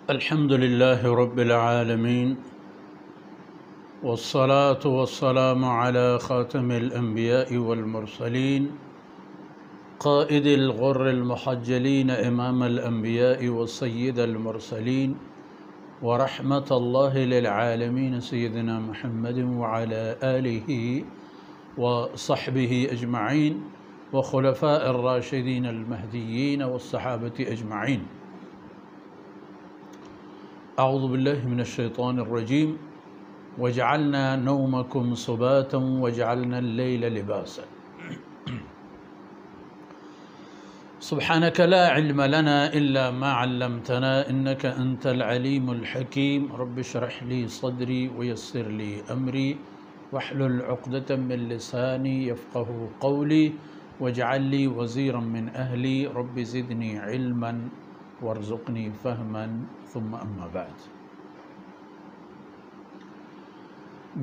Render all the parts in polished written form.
الحمد لله رب العالمين والصلاة والسلام على خاتم الأنبياء والمرسلين قائد الغر المحجلين إمام الأنبياء والسيد المرسلين ورحمة الله للعالمين سيدنا محمد وعلى آله وصحبه أجمعين وخلفاء الراشدين المهديين والصحابة أجمعين. اعوذ باللہ من الشیطان الرجیم وجعلنا نومکم سباتا وجعلنا اللیل لباسا سبحانك لا علم لنا إلا ما علمتنا إنك أنت العليم الحكيم رب اشرح لي صدري ويسر لي أمري واحلل عقدة من لساني يفقه قولي واجعل لي وزيرا من أهلي رب زدني علما وارزقنی فہما ثم اما بعد.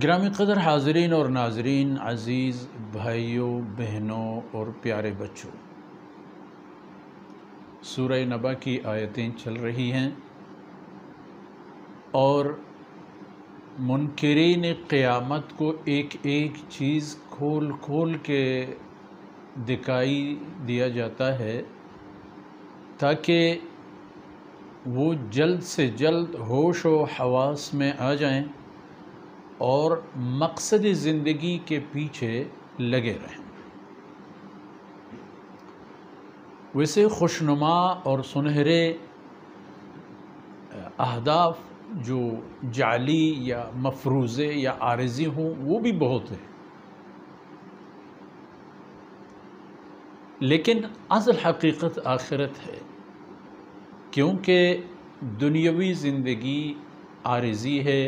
گرامی قدر حاضرین اور ناظرین، عزیز بھائیوں، بہنوں اور پیارے بچوں، سورہ نبا کی آیتیں چل رہی ہیں اور منکرین قیامت کو ایک ایک چیز کھول کھول کے دکھائی دیا جاتا ہے تاکہ وہ جلد سے جلد ہوش و حواس میں آ جائیں اور مقصد زندگی کے پیچھے لگے رہیں. ویسے خوشنما اور سنہرے اہداف جو جعلی یا مفروضے یا عارضی ہوں وہ بھی بہت ہیں، لیکن اصل حقیقت آخرت ہے، کیونکہ دنیاوی زندگی عارضی ہے،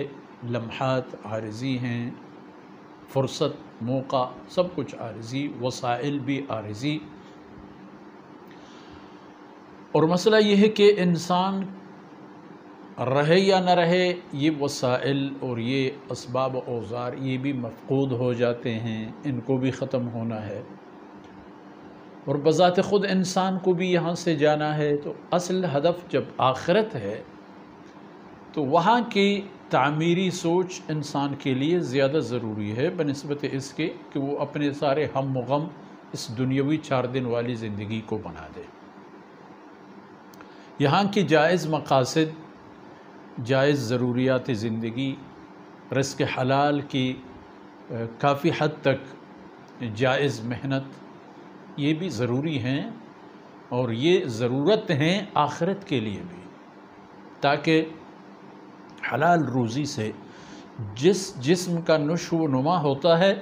لمحات عارضی ہیں، فرصت، موقع، سب کچھ عارضی، وسائل بھی عارضی. اور مسئلہ یہ ہے کہ انسان رہے یا نہ رہے، یہ وسائل اور یہ اسباب و اوزار یہ بھی مفقود ہو جاتے ہیں، ان کو بھی ختم ہونا ہے، اور بذات خود انسان کو بھی یہاں سے جانا ہے. تو اصل ہدف جب آخرت ہے تو وہاں کی تعمیری سوچ انسان کے لیے زیادہ ضروری ہے بنسبت اس کے کہ وہ اپنے سارے ہم و غم اس دنیاوی 4 دن والی زندگی کو بنا دے. یہاں کی جائز مقاصد، جائز ضروریات زندگی، رزق حلال کی کافی حد تک جائز محنت، یہ بھی ضروری ہیں اور یہ ضرورت ہیں آخرت کے لیے بھی، تاکہ حلال روزی سے جس جسم کا نشو و نما ہوتا ہے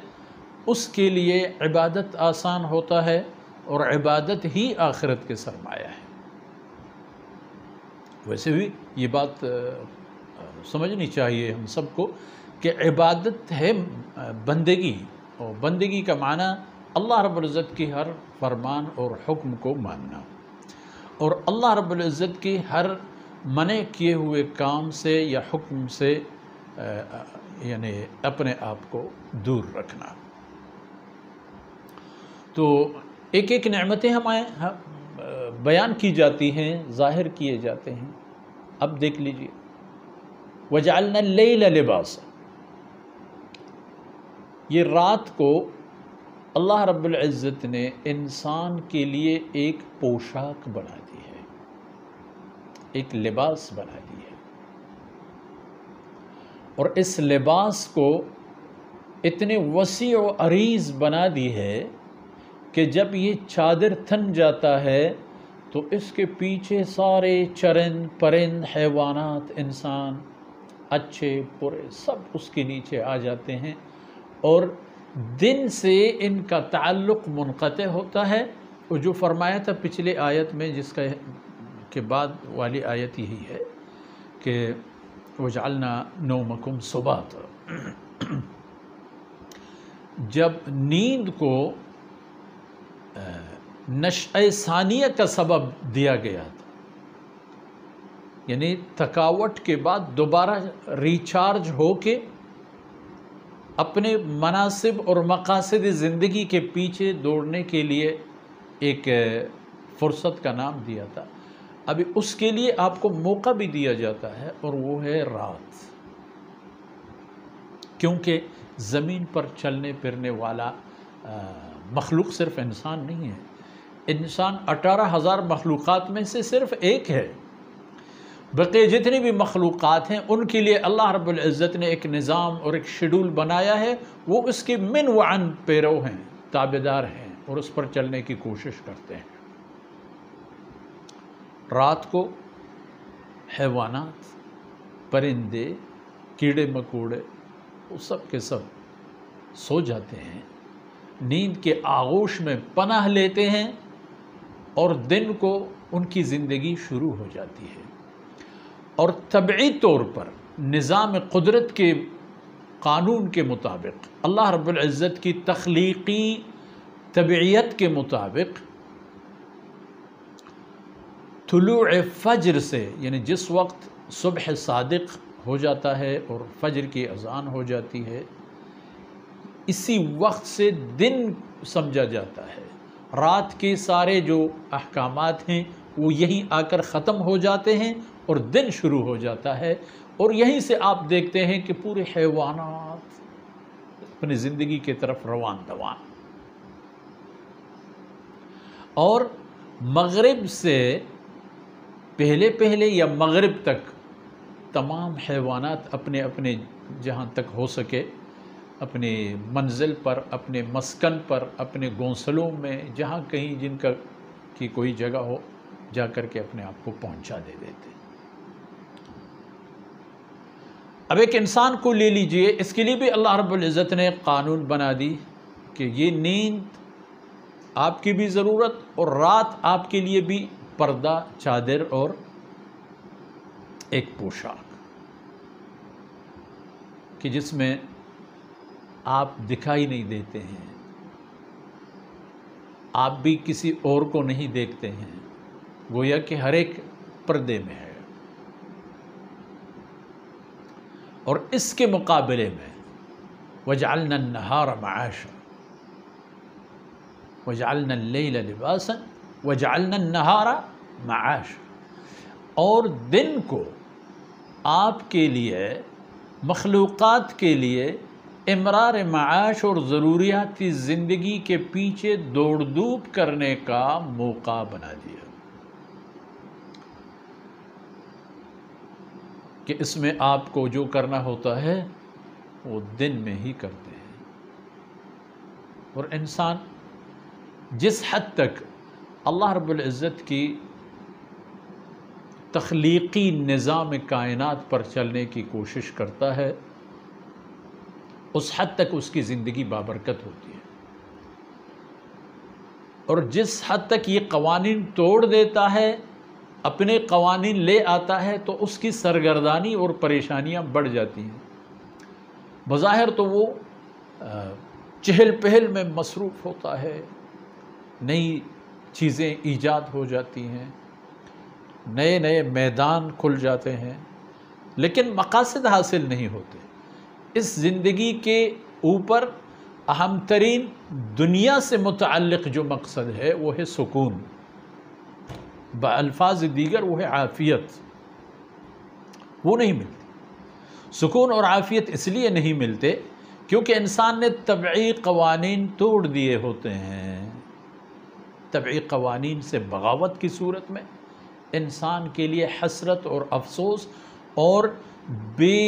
اس کے لیے عبادت آسان ہوتا ہے، اور عبادت ہی آخرت کے سرمایہ ہے. ویسے بھی یہ بات سمجھنی چاہیے ہم سب کو کہ عبادت ہے بندگی، اور بندگی کا معنی اللہ رب العزت کی ہر فرمان اور حکم کو ماننا، اور اللہ رب العزت کی ہر منع کیے ہوئے کام سے یا حکم سے یعنی اپنے آپ کو دور رکھنا. تو ایک ایک نعمتیں ہمیں بیان کی جاتی ہیں، ظاہر کیے جاتے ہیں. اب دیکھ لیجئے، وَجَعَلْنَا اللَّيْلَ لِبَاسًا، یہ رات کو اللہ رب العزت نے انسان کے لیے ایک پوشاک بنا دی ہے، ایک لباس بنا دی ہے، اور اس لباس کو اتنے وسیع و عریض بنا دی ہے کہ جب یہ چادر تھن جاتا ہے تو اس کے پیچھے سارے چرند پرند حیوانات، انسان، اچھے برے سب اس کے نیچے آ جاتے ہیں، اور دن سے ان کا تعلق منقطع ہوتا ہے. اور جو فرمایا تھا پچھلے آیت میں، جس کا کے بعد والی آیت یہی ہے کہ وَجَعَلْنَا نَوْمَكُمْ سُبَاتًا، جب نیند کو نشأہ ثانیہ کا سبب دیا گیا تھا، یعنی تھکاوٹ کے بعد دوبارہ ریچارج ہو کے اپنے مناسب اور مقاصد زندگی کے پیچھے دوڑنے کے لیے ایک فرصت کا نام دیا تھا. ابھی اس کے لیے آپ کو موقع بھی دیا جاتا ہے، اور وہ ہے رات، کیونکہ زمین پر چلنے پھرنے والا مخلوق صرف انسان نہیں ہے، انسان 18,000 مخلوقات میں سے صرف ایک ہے، بقیہ جتنی بھی مخلوقات ہیں ان کے لیے اللہ رب العزت نے ایک نظام اور ایک شیڈول بنایا ہے، وہ اس کے من وعن پیرو ہیں، تابعدار ہیں، اور اس پر چلنے کی کوشش کرتے ہیں۔ رات کو حیوانات، پرندے، کیڑے مکوڑے، وہ سب کے سب سو جاتے ہیں، نیند کے آغوش میں پناہ لیتے ہیں، اور دن کو ان کی زندگی شروع ہو جاتی ہے۔ اور طبعی طور پر نظام قدرت کے قانون کے مطابق، اللہ رب العزت کی تخلیقی طبعیت کے مطابق، طلوع فجر سے، یعنی جس وقت صبح صادق ہو جاتا ہے اور فجر کی اذان ہو جاتی ہے، اسی وقت سے دن سمجھا جاتا ہے۔ رات کے سارے جو احکامات ہیں وہ یہیں آ کر ختم ہو جاتے ہیں اور دن شروع ہو جاتا ہے، اور یہیں سے آپ دیکھتے ہیں کہ پورے حیوانات اپنی زندگی کی طرف روان دوان۔ اور مغرب سے پہلے یا مغرب تک تمام حیوانات اپنے اپنے جہاں تک ہو سکے اپنے منزل پر، اپنے مسکن پر، اپنے گھونسلوں میں، جہاں کہیں جن کی کوئی جگہ ہو، جا کر کے اپنے آپ کو پہنچا دے دیتے۔ اب ایک انسان کو لے لیجئے، اس کے لیے بھی اللہ رب العزت نے قانون بنا دی کہ یہ نیند آپ کی بھی ضرورت، اور رات آپ کے لیے بھی پردہ، چادر اور ایک پوشاک، کہ جس میں آپ دکھائی نہیں دیتے ہیں، آپ بھی کسی اور کو نہیں دیکھتے ہیں، گویا کہ ہر ایک پردے میں ہے۔ اور اس کے مقابلے میں وَجَعَلْنَا النَّهَارَ مَعَاشًا وَجَعَلْنَا اللَّيْلَ لِبَاسًا وَجَعَلْنَا النَّهَارَ مَعَاشًا، اور دن کو آپ کے لیے، مخلوقات کے لیے امرار معاش اور ضروریاتی زندگی کے پیچھے دوڑ دھوپ کرنے کا موقع بنا دیا، کہ اس میں آپ کو جو کرنا ہوتا ہے وہ دن میں ہی کرتے ہیں۔ اور انسان جس حد تک اللہ رب العزت کی تخلیقی نظام کائنات پر چلنے کی کوشش کرتا ہے، اس حد تک اس کی زندگی بابرکت ہوتی ہے، اور جس حد تک یہ قوانین توڑ دیتا ہے، اپنے قوانین لے آتا ہے، تو اس کی سرگردانی اور پریشانیاں بڑھ جاتی ہیں۔ بظاہر تو وہ چہل پہل میں مصروف ہوتا ہے، نئی چیزیں ایجاد ہو جاتی ہیں، نئے نئے میدان کھل جاتے ہیں، لیکن مقاصد حاصل نہیں ہوتے۔ اس زندگی کے اوپر اہم ترین دنیا سے متعلق جو مقصد ہے وہ ہے سکون، بألفاظ دیگر وہ ہے عافیت۔ وہ نہیں ملتی، سکون اور عافیت اس لیے نہیں ملتے کیونکہ انسان نے طبعی قوانین توڑ دیے ہوتے ہیں۔ طبعی قوانین سے بغاوت کی صورت میں انسان کے لیے حسرت اور افسوس اور بے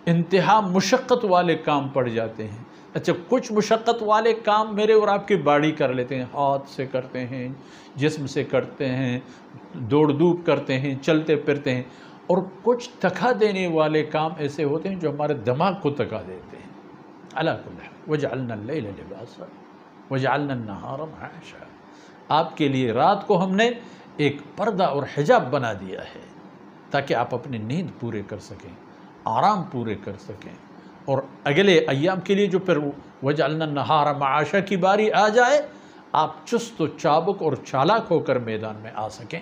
انتہا مشقت والے کام پڑ جاتے ہیں۔ اچھا، کچھ مشقت والے کام میرے اور آپ کی باڑی کر لیتے ہیں، ہاتھ سے کرتے ہیں، جسم سے کرتے ہیں، دوڑ دھوپ کرتے ہیں، چلتے پھرتے ہیں، اور کچھ تھکا دینے والے کام ایسے ہوتے ہیں جو ہمارے دماغ کو تھکا دیتے ہیں۔ عَلَىٰ كُلِّ حَالٍ وَجَعَلْنَا اللَّيْلَ لِبَاسًا وَجَعَلْنَا النَّهَارَ مَعَاشًا، آپ کے لیے رات کو ہم نے ایک پردہ اور حجاب بنا دیا ہے تاکہ آپ اپنی نیند پورے کر سکیں، آرام پورے کر سکیں، اور اگلے ایام کے لیے جو پھر وَجَعَلْنَا النَّهَارَ مَعَاشًا کی باری آ جائے، آپ چست و چابک اور چالاک ہو کر میدان میں آ سکیں،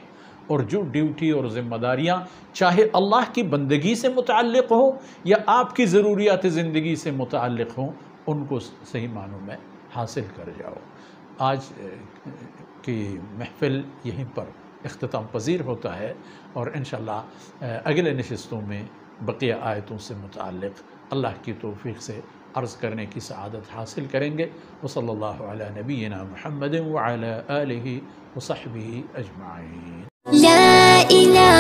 اور جو ڈیوٹی اور ذمہ داریاں چاہے اللہ کی بندگی سے متعلق ہوں یا آپ کی ضروریات زندگی سے متعلق ہوں، ان کو صحیح معنوں میں حاصل کر جاؤ۔ آج کی محفل یہیں پر اختتام پذیر ہوتا ہے، اور انشاءاللہ اگلے نشستوں میں بقیہ آیتوں سے متعلق اللہ کی توفیق سے عرض کرنے کی سعادت حاصل کریں گے۔ وصلی اللہ علی نبینا محمد وعلی آلہ وصحبہ اجمعین۔ لا الہ